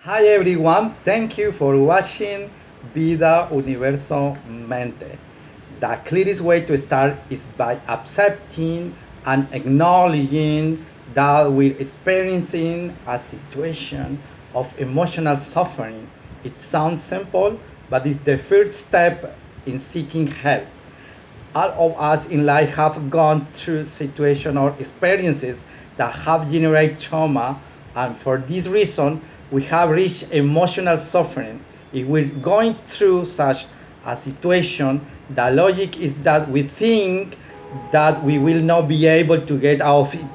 Hi everyone, thank you for watching Vida Universo Mente. The clearest way to start is by accepting and acknowledging that we're experiencing a situation of emotional suffering. It sounds simple, but it's the first step in seeking help. All of us in life have gone through situations or experiences that have generated trauma, and for this reason, we have reached emotional suffering. If we're going through such a situation, the logic is that we think that we will not be able to get out of it.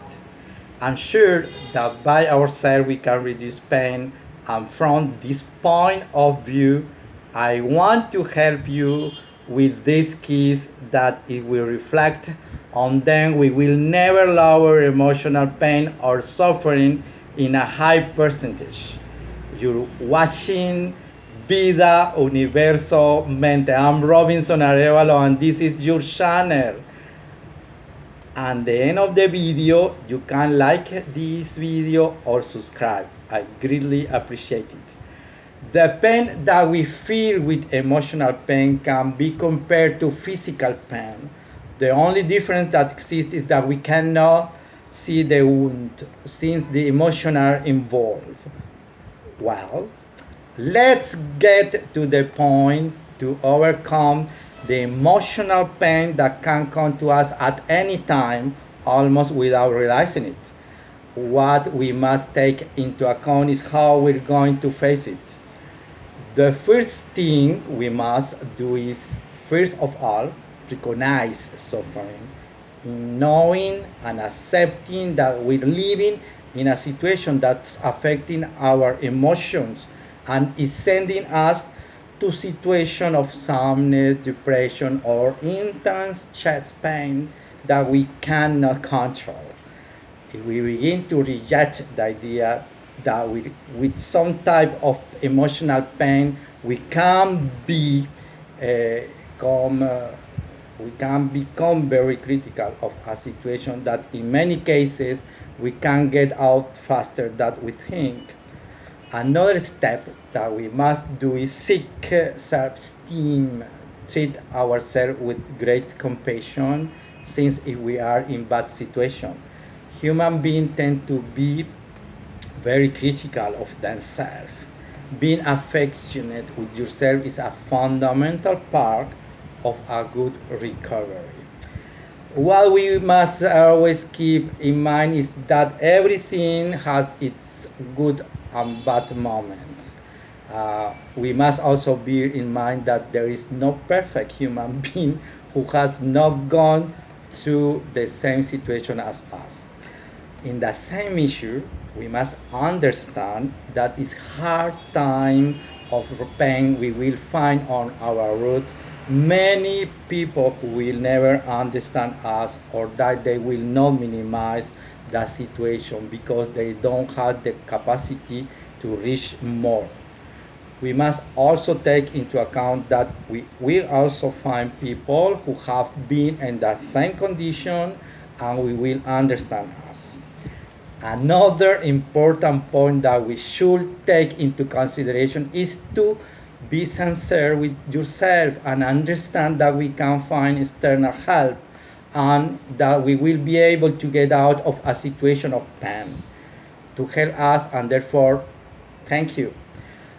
I'm sure that by ourselves we can reduce pain, and from this point of view, I want to help you with these keys that if we reflect on them, we will never lower emotional pain or suffering in a high percentage. You're watching Vida Universo Mente. I'm Robinson Arevalo and this is your channel. At the end of the video, you can like this video or subscribe. I greatly appreciate it. The pain that we feel with emotional pain can be compared to physical pain. The only difference that exists is that we cannot see the wound since the emotion are involved. Well, let's get to the point to overcome the emotional pain that can come to us at any time, almost without realizing it. What we must take into account is how we're going to face it. The first thing we must do is, first of all, recognize suffering, in knowing and accepting that we're living in a situation that's affecting our emotions and is sending us to situation of sadness, depression, or intense chest pain that we cannot control. If we begin to reject the idea that with some type of emotional pain we can be come, we can become very critical of a situation that in many cases we can get out faster than we think. Another step that we must do is seek self-esteem, treat ourselves with great compassion, since if we are in bad situation. Human beings tend to be very critical of themselves. Being affectionate with yourself is a fundamental part of a good recovery. What we must always keep in mind is that everything has its good and bad moments. We must also bear in mind that there is no perfect human being who has not gone through the same situation as us. In the same issue, we must understand that it's hard time of pain we will find on our route many people who will never understand us, or that they will not minimize the situation because they don't have the capacity to reach more. We must also take into account that we will also find people who have been in the same condition and we will understand us. Another important point that we should take into consideration is to be sincere with yourself and understand that we can find external help and that we will be able to get out of a situation of pain to help us, and therefore thank you.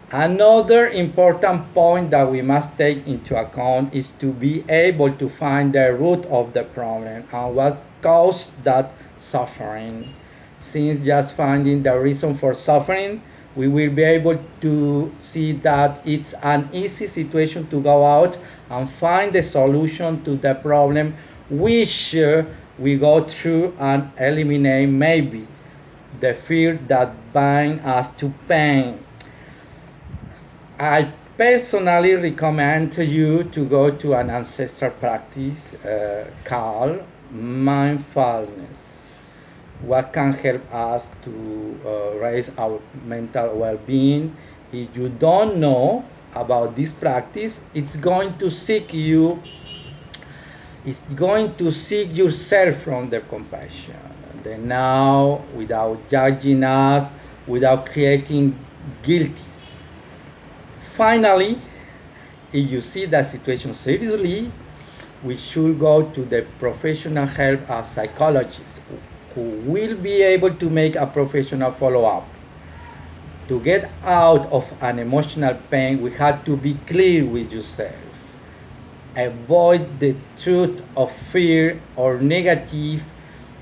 Another important point that we must take into account is to be able to find the root of the problem and what caused that suffering. Since just finding the reason for suffering, we will be able to see that it's an easy situation to go out and find the solution to the problem which we go through and eliminate maybe the fear that binds us to pain. I personally recommend to you to go to an ancestral practice called mindfulness. What can help us to raise our mental well-being? If you don't know about this practice, it's going to seek yourself from the compassion. The now, without judging us, without creating guilty. Finally, if you see that situation seriously, we should go to the professional help of psychologists who will be able to make a professional follow-up. To get out of an emotional pain, we have to be clear with yourself. Avoid the truth of fear or negative.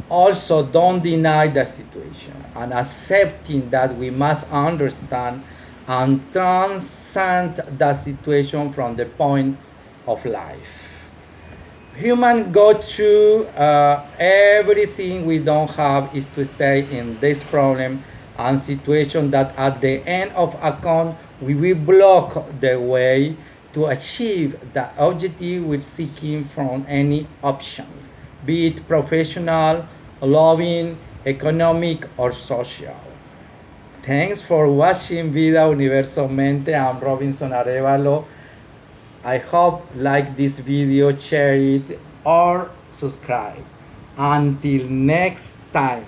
Also, don't deny the situation and accepting that we must understand and transcend the situation from the point of life. Humans go through everything. We don't have is to stay in this problem and situation that at the end of account we will block the way to achieve the objective we're seeking from any option, be it professional, loving, economic, or social. Thanks for watching Vida Universo Mente. I'm Robinson Arevalo. I hope like this video, share it, or subscribe. Until next time.